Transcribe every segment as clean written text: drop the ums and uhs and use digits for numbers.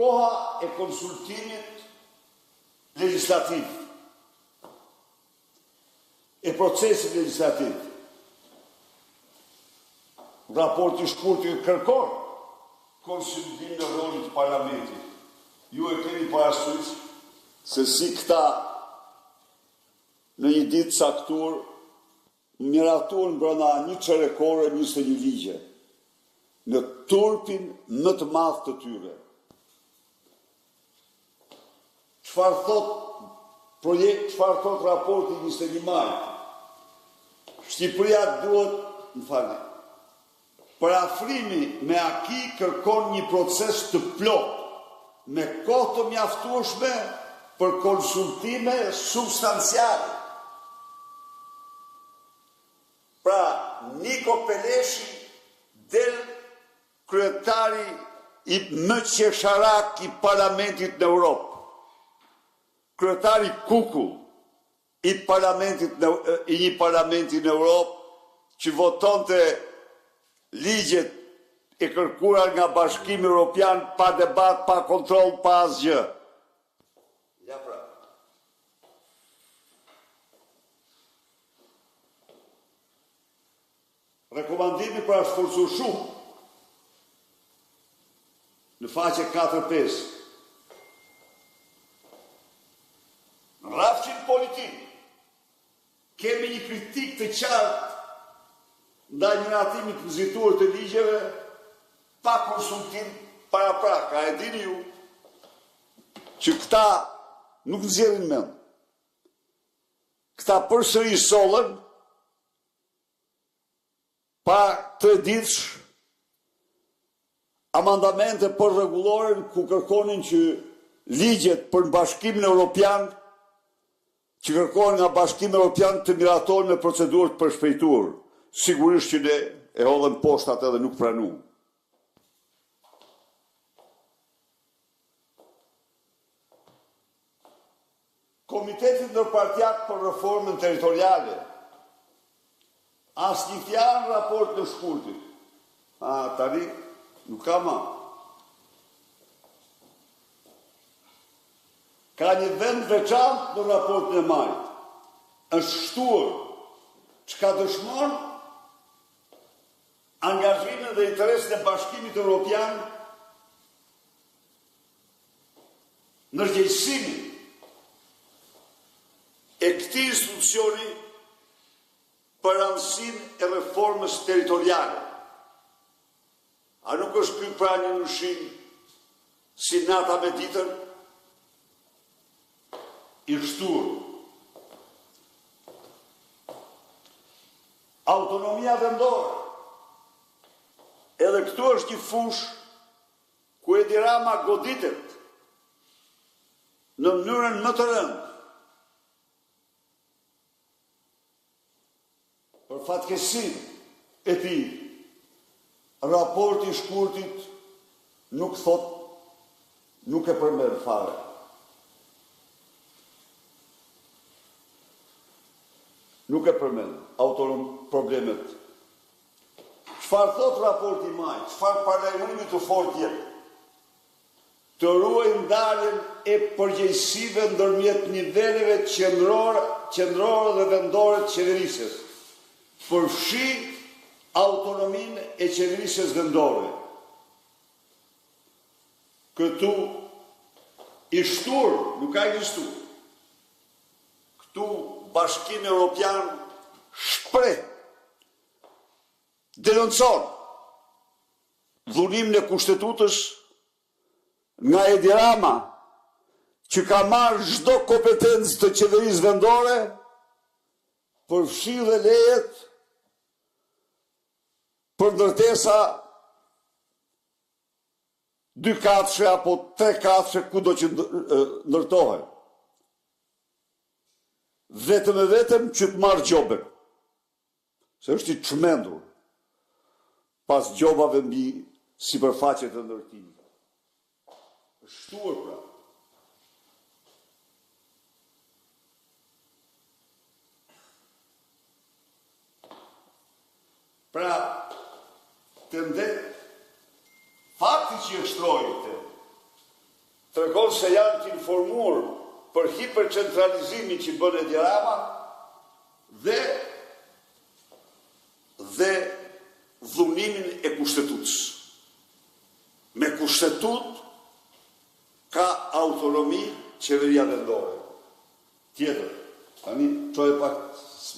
Koha e konsultimit legislativ, e procesit legislativ. Raporti shkurtë kërkon konsultim në rolin të parlamentit. Ju e keni parasysh se si këta në një ditë caktuar miratuan brenda një çerekore 21 ligje në turpin më të madh të tyre. Çfarë thot raporti 21 maj? Shqipëria duhet, parafrimi me aki kërkon një proces të plot, me kohë të mjaftueshme për konsultime substanciale. Pra, Niko Peleshi del kryetari i më qesharak i parlamentit në Europë. Kryetari Kukull i një parlamenti në Europë që votonte ligjet e kërkuara nga Bashkimi Evropian pa debat, pa kontroll, pa asgjë. Ja pra. Rekomandimi pra shforcu shumë në faqe 4-5. Në rrafshin politik kemi një kritik të qartë ndaj miratimit të nxituar të ligjeve pa konsultim paraprak. E dini ju që këta nuk nxjerrin mend. Këta përsëri sollën pa 3 ditësh amandamente për rregulloren ku kërkonin që ligjet për Bashkimin Evropian që kërkohen nga Bashkimi Evropian të miratohen me procedurë të përshpejtuar. Sigurisht që ne e hodhëm poshtë atë dhe nuk pranu. Komitetit ndërpartiak për reformën territoriale, as një fjalë në raport në shkurtit. Tani nuk ka ma. Ka një vend veçantë në raportin e majt. Është shtuar që ka dëshmon angazhimin dhe interesin e Bashkimit Evropian në rrjedhësimin e këtij institucioni për rëndësinë e reformës territoriale. A nuk është ky pra një ndryshim si nata me ditën i shtuar? Autonomia vendore. Edhe këtu është një fush ku Edi Rama goditet në mënyrën më të rëndë. Për fatkeqësinë e tij, raporti i shkurtit nuk e përmend fare. Nuk e përmend problemet. Çfarë thot raporti i majit? Çfarë paralajmërimi të fortë jep? Të ruaj ndarjen e përgjegjësive ndërmjet niveleve qendrore dhe vendore të qeverisjes. Përfshi autonominë e qeverisjes vendore. Këtu i shtur, nuk ka ekzistuar. Këtu Bashkimi Evropian shpreh, denoncon dhunimin e kushtetutës nga Edi Rama, që ka marrë çdo kompetencë të qeverisë vendore, përfshi dhe lejet për ndërtesa 2 katëshe apo 3 katëshe kudo që ndërtohen. Vetëm e vetëm që të marrë gjobën. Se është i çmendur pas gjobave mbi sipërfaqe të ndërtimit. Shtuar pra. Pra, të ndet, fakti që e shtrojite, tregon se janë të informuar për hipercentralizimin që bën Edi Rama dhe dhunimin e kushtetutës. Me kushtetut ka autonomi qeveria vendore. Tjetër, tani çoj pak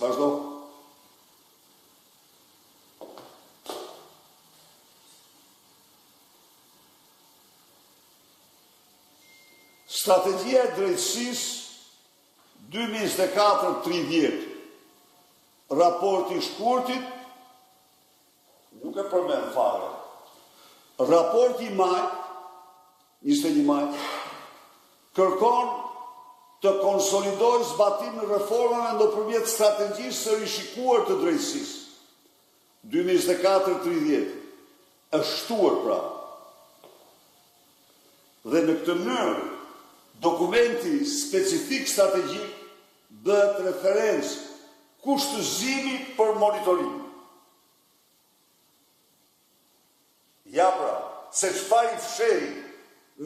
vazhdo. Strategjia e drejtësisë 2024-30, raporti i shkurtit, nuk e përmend fare. Raporti i maj, 21 maj, kërkon të konsolidojë zbatimin e reformave nëpërmjet strategjisë së rishikuar të drejtësisë. 2024-30, është shtuar pra. Dhe në këtë mënyrë, dokumenti specifik strategjik bëhet referencë kushtëzimit për monitorim. Ja pra, se çfarë i fshehin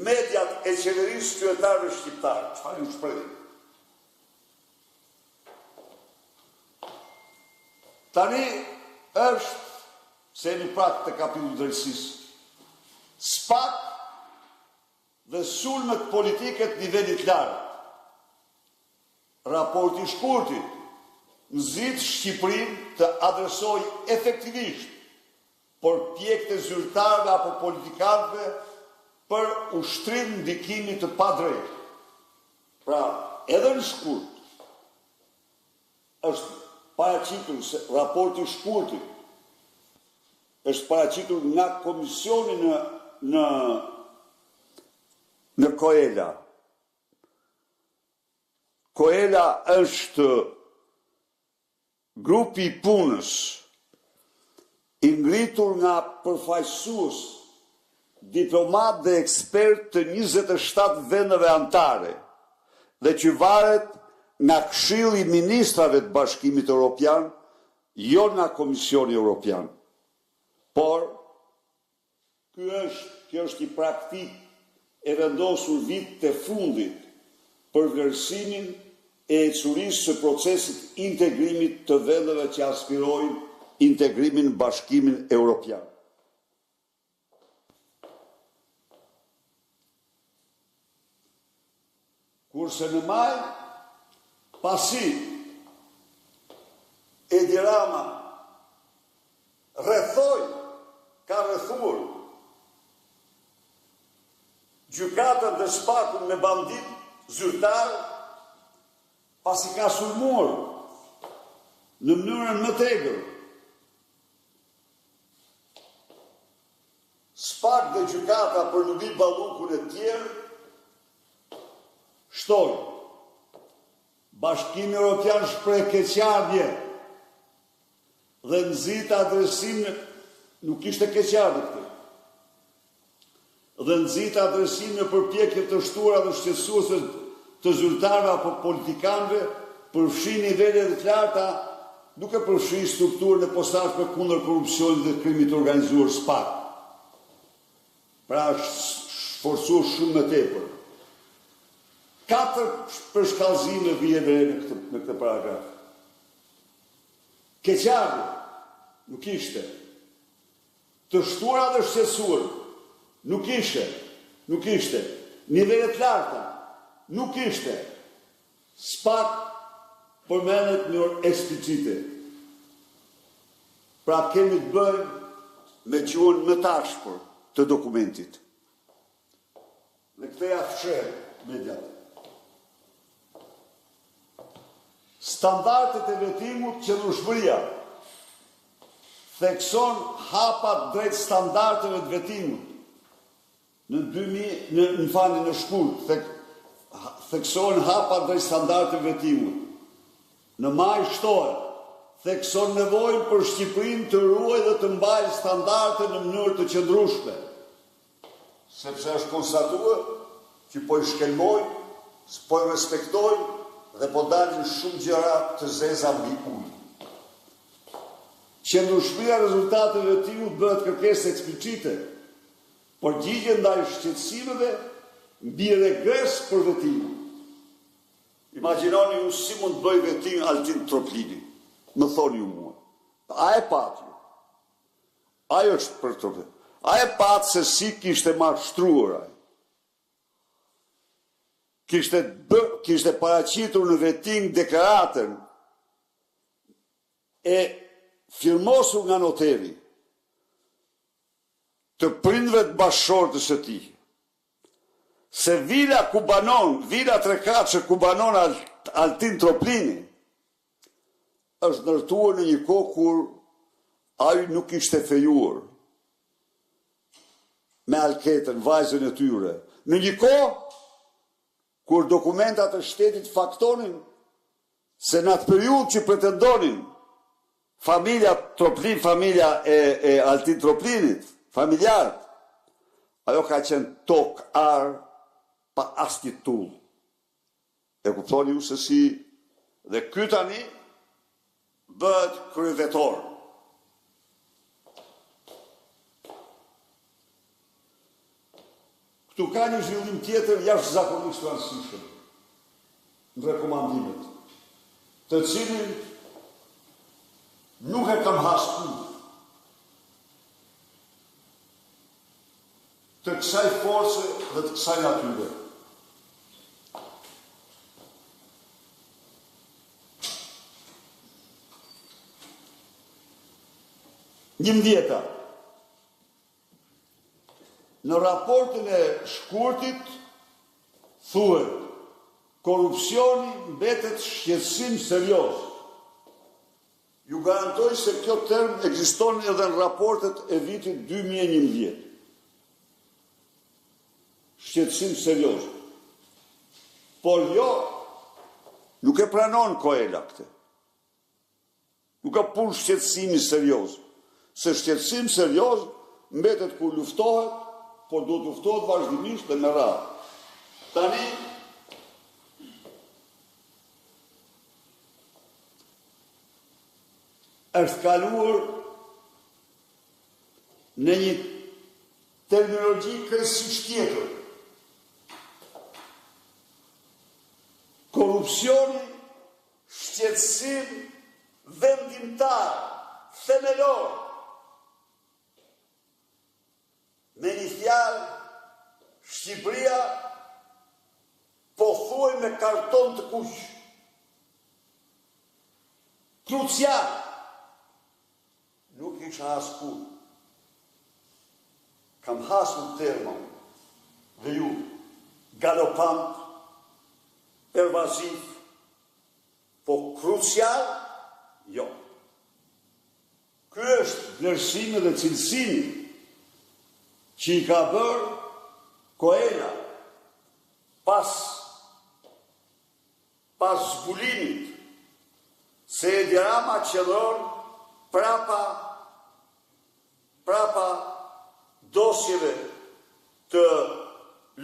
mediat e qeverisë qytetarëve shqiptarë, çfarë ju shprehin. Tani është, se jemi prap të kapitullit drejtësisë, SPAK dhe sulmet politike të nivelit lartë. Raporti i shkurtit nxit Shqipërinë të adresojë efektivisht por pjekët e zyrtarëve apo politikanëve për ushtrim ndikimit të padrejtë. Pra, edhe në shkurt është paraqitur se raporti i shkurtit është paraqitur nga komisioni në Koela. Koela është grupi i punës i ngritur nga përfaqësues, diplomat dhe ekspert të 27 vendeve anëtare dhe që varet nga Këshilli i Ministrave të Bashkimit Evropian, jo nga Komisioni Evropian. Por, kjo është një praktik e vendosur vitet e fundit për vlerësimin e ecurisë së procesit integrimit të vendeve që aspirojnë integrimin në Bashkimin Evropian. Kurse në maj, pasi Edi Rama ka rrethuar gjykatën dhe SPAK-un me bandit zyrtar, pasi ka sulmuar në mënyrën më të egër SPAK dhe gjykata për Nubi Ballukun e tjerë, shtojnë Bashkimi Evropian shpreh keqardhje dhe nxit adresim, nuk ishte keqardhje këtë, dhe nxit adresim në përpjekje të shtuara dhe shqetësuese të zyrtarëve apo politikanëve, përfshin nivele të larta, duke përfshi strukturën e posaçme kundër korrupsionit dhe krimit të organizuar SPAK. Pra është forcuar shumë më tepër. 4 përshkallëzime vjen re në këtë paragraf. Keqardhje nuk ishte. Të shtuara dhe shqetësuar nuk ishte. Nivele të larta nuk ishte. SPAK përmendet në orë eksplicite. Pra kemi të bëjmë me gjuhën më tashpër të dokumentit. Dhe këtë ja fsheh mediat. Standardet e vetimut qëndrueshmëria thekson hapat drejt standardeve të vetimut. Në shkurt, thekson hapat drejt standardeve të vetimut. Në maj shtohet, thekson nevojën për Shqipërinë të ruajë dhe të mbajë standarde në mënyrë të qëndrueshme. Sepse është konstatuar që po i shkelmojnë, po i respektojnë dhe po dalin shumë gjëra të zeza mbi ujë. Qëndrueshmëria e rezultateve të vetimut bëhet kërkesë eksplicite, por gjigje ndaj shqetësimeve mbi regres për vetimin. Imagjinoni ju si mund të bëj vetim Altin Troplini. Më thoni ju mua. A e pat ju? Ajo është për të vetë. A e pat se si kishte mashtruar ai. Kishte paraqitur në vetim deklaratën e firmosur nga noteri të prindve të bashkëshortës së tij, se vila ku banon, vila trekatëshe ku banon Altin Troplini, është ndërtuar në një kohë kur ai nuk ishte fejuar me alketën, vajzën e tyre. Në një kohë kur dokumentat e shtetit faktonin se në atë periudhë që pretendonin familja Troplin, familja e Altin Troplinit, familjarët, ajo ka qenë tokë arë pa asnjë tull. E kuptoni ju se si dhe ky tani bëhet kryevetor. Këtu ka një zhvillim tjetër jashtëzakonisht të rëndësishëm në rekomandimet, të cilin nuk e kam hasur të kësaj force dhe të kësaj natyre. Njëmbëdhjeta. Në raportin e shkurtit thuhet korrupsioni mbetet shqetësim serioz. Ju garantoj se kjo term ekziston edhe në raportet e vitit 2011. Shqetësim serioz. Por jo, nuk e pranon Koela këtë. Nuk ka punë shqetësimi serioz. Se shqetësim serioz mbetet kur luftohet, por do të luftohet vazhdimisht dhe me radhë. Tani, është kaluar në një terminologji kryesisht tjetër. Korrupsioni, shqetësim vendimtar, themelor. Me një fjalë, Shqipëria po thuaj me karton të kuq. Krucial. Nuk isha askur. Kam hasur termon dhe ju galopant, pervaziv, po krucial, jo. Ky është vlerësimi dhe cilësimi që i ka bërë Koela pas zbulimit se Edi Rama qëllon prapa dosjeve të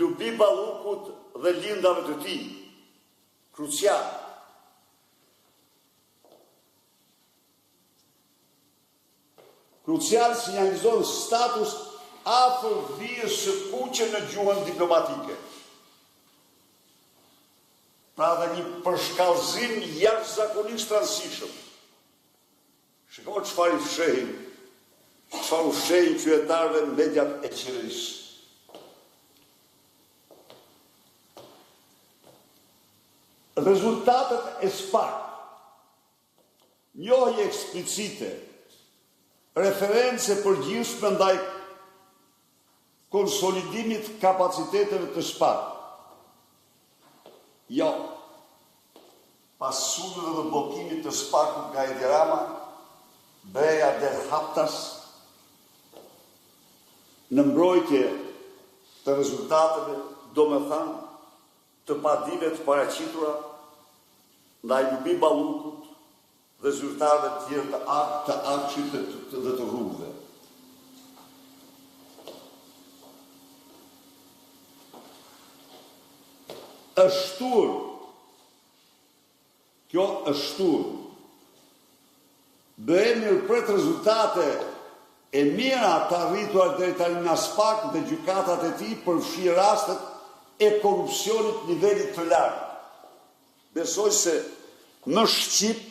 Lubi Ballukut dhe lindave të tij. Krucial. Krucial sinjalizon status afër vijës së kuqe në gjuhën diplomatike. Pra dhe një përshkallëzim jashtëzakonisht rëndësishëm. Shikoj çfarë i fshehin, çfarë u fshehin qytetarëve në mediat e qeverisë. Rezultatet e SPAK, njohje eksplicite, reference përgjithshme ndaj konsolidimit kapaciteteve të SPAK. Jo, pas sulmeve dhe bllokimit të SPAK-ut nga Edi Rama, Breja del Haptas, në mbrojtje të rezultateve, do me thanë, të padive të paraqitura ndaj Lubi Ballukut dhe zyrtarëve të tjerë të Akshit dhe të rrugëve. Është shtur, kjo është shtur, bëhe mirëpret rezultate e mira të arrituar deri tani nga SPAK dhe gjykatat e tij përfshi rastet e korupcionit nivelit të lartë. Besoj se në Shqip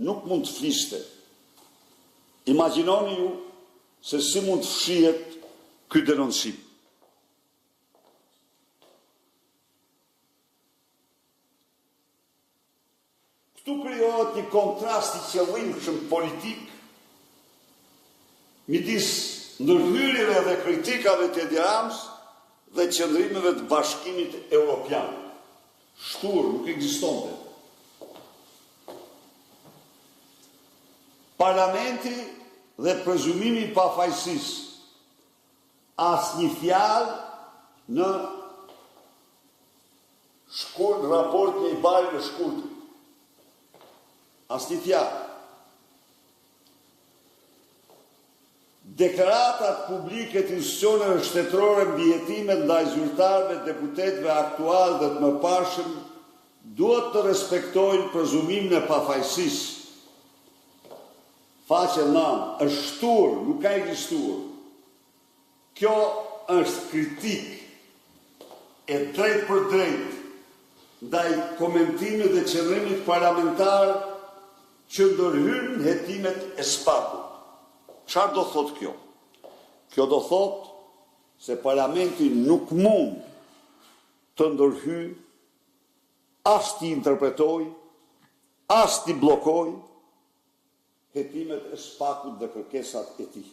nuk mund të fliste. Imagjinoni ju se si mund të fshihet ky denoncim. Këtu krijohet një kontrast i qëllimshëm politik midis ndërhyrjeve dhe kritikave të Edi Ramës dhe qëndrimeve të Bashkimit Evropian. Shtur, nuk ekzistonte. Parlamenti dhe prezumimi i pafajësisë. Asnjë fjalë në raport me i bari në shkurt. Asnjë fjalë. Deklaratat publike të institucioneve shtetërore mbi jetimet ndaj zyrtarëve, deputetëve aktual dhe të mëparshëm duhet të respektojnë prezumimin e pafajësisë. Faqe 9 është shtur, nuk ka ekzistuar. Kjo është kritik e drejt për drejt ndaj komentimit dhe qëllimit parlamentar që ndërhyn hetimet e spakut. Çfarë do thot kjo? Kjo do thot se parlamenti nuk mund të ndërhyj, as t'i interpretoj, as t'i blokoj hetimet e spakut dhe kërkesat e tij.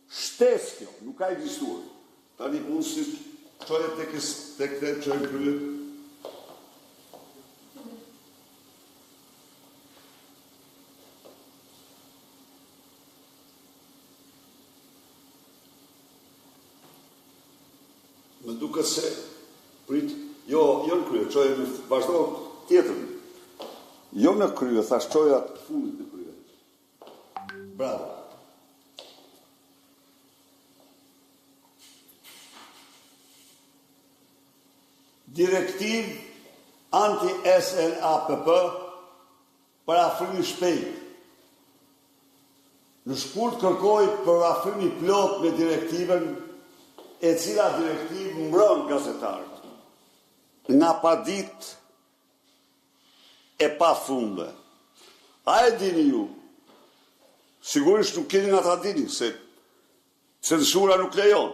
Shtesë kjo, nuk ka ekzistuar. Tani unë si çojë tek çojë krye. Më duket se prit, jo në krye, çojë në vazhdo tjetër. Jo në krye, thash çojë atë fundit në krye. Bravo. Direktiv anti-SLAPP për afrim i shpejt. Në shkurt kërkoj për afrim i plot me direktivën e cila direktiv mbron gazetarët nga padit e pa funde. A e dini ju? Sigurisht nuk keni nga ta dini, se censura nuk lejon.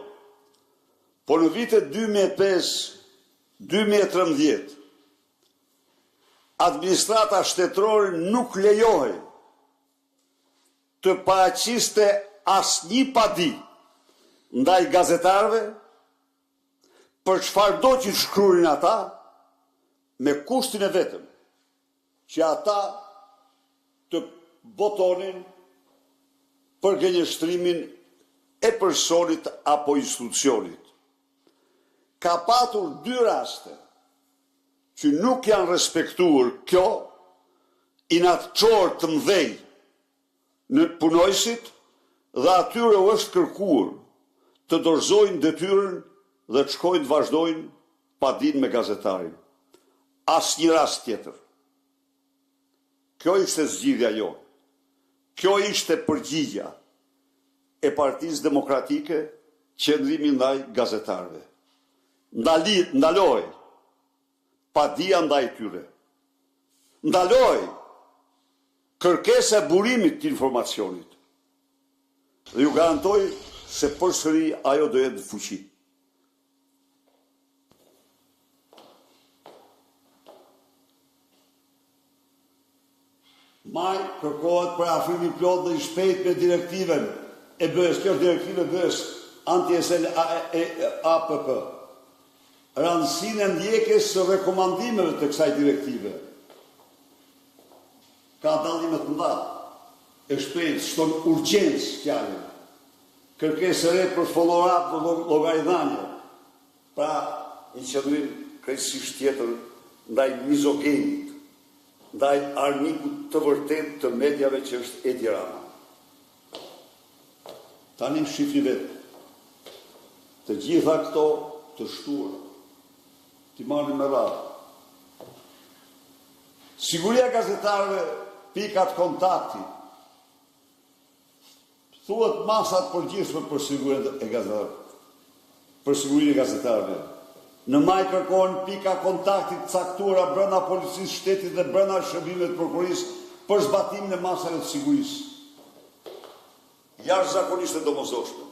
Por në vitet 2005-2013, administrata shtetërore nuk lejohej të paraqiste asnjë padi ndaj gazetarëve për çfarë do që shkruajnë ata, me kushtin e vetëm që ata të botonin për gënjeshtrimin e personit apo institucionit. Ka patur 2 raste që nuk janë respektuar kjo inatçor të mëdhej në punojësit dhe atyre u është kërkuar të dorëzojnë detyrën dhe të shkojnë të vazhdojnë padin me gazetarin. Asnjë rast tjetër. Kjo ishte zgjidhja jonë. Kjo ishte përgjigja e Partisë Demokratike, qëndrimi ndaj gazetarëve. Ndaloj padia ndaj tyre. Ndaloj kërkesa e burimit të informacionit. Dhe ju garantoj se përsëri ajo do jetë në fuqi. Maj kërkohet për afrimi plot dhe i shpejt me direktiven e BE-s, kjo direktive BE-s anti-SLAPP. Rëndësinë e ndjekjes së rekomandimeve të kësaj direktive. Ka dallime të mëdha. E shpejt, shton urgjencë fjalën. Kërkesë re për follow-up dhe llogaridhënie. Pra, një qëndrim krejtësisht tjetër ndaj mizogenit, ndaj armikut të vërtet të mediave që është Edi Rama. Tani shifni vetë. Të gjitha këto të shtuara, t'i marrin me radhë. Siguria gazetarëve, pikat kontakti. Thuhet masat përgjithshme për sigurinë e gazetarëve. Për sigurinë e gazetarëve. Në maj kërkohen pika kontaktit caktuara brenda policisë shtetit dhe brenda shërbimeve të prokurisë për zbatimin e masave të sigurisë. Jashtëzakonisht e domosdoshme.